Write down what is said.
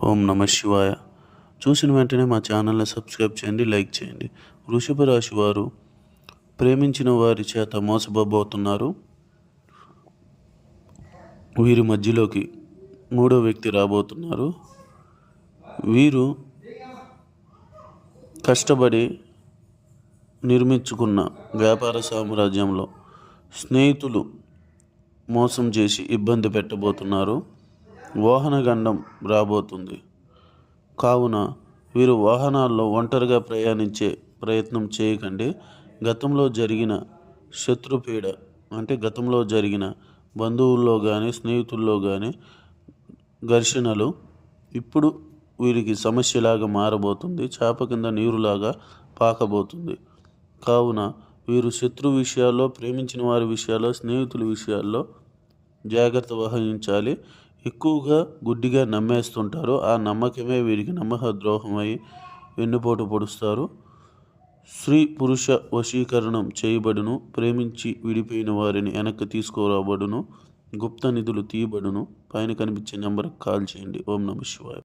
ఓం నమ శివాయ. చూసిన వెంటనే మా ఛానల్ని సబ్స్క్రైబ్ చేయండి, లైక్ చేయండి. వృషభ రాశి వారు ప్రేమించిన వారి చేత మోసపోబోతున్నారు. వీరి మధ్యలోకి మూడో వ్యక్తి రాబోతున్నారు. వీరు కష్టపడి నిర్మించుకున్న వ్యాపార సామ్రాజ్యంలో స్నేహితులు మోసం చేసి ఇబ్బంది పెట్టబోతున్నారు. వాహనగండం రాబోతుంది. కావున వీరు వాహనాల్లో ఒంటరిగా ప్రయాణించే ప్రయత్నం చేయకండి. గతంలో జరిగిన శత్రుపీడ అంటే గతంలో జరిగిన బంధువుల్లో కానీ స్నేహితుల్లో కానీ ఘర్షణలు ఇప్పుడు వీరికి సమస్యలాగా మారబోతుంది. చేప కింద నీరులాగా పాకబోతుంది. కావున వీరు శత్రు విషయాల్లో, ప్రేమించిన వారి విషయాల్లో, స్నేహితుల విషయాల్లో జాగ్రత్త వహించాలి. ఎక్కువగా గుడ్డిగా నమ్మేస్తుంటారు. ఆ నమ్మకమే వీరికి నమ్మక ద్రోహమై వెన్నుపోటు పొడుస్తారు. స్త్రీ పురుష వశీకరణం చేయబడును. ప్రేమించి విడిపోయిన వారిని వెనక్కి తీసుకురాబడును. గుప్త నిధులు తీయబడును. పైన కనిపించే నెంబర్కి కాల్ చేయండి. ఓం నమ శివాయ.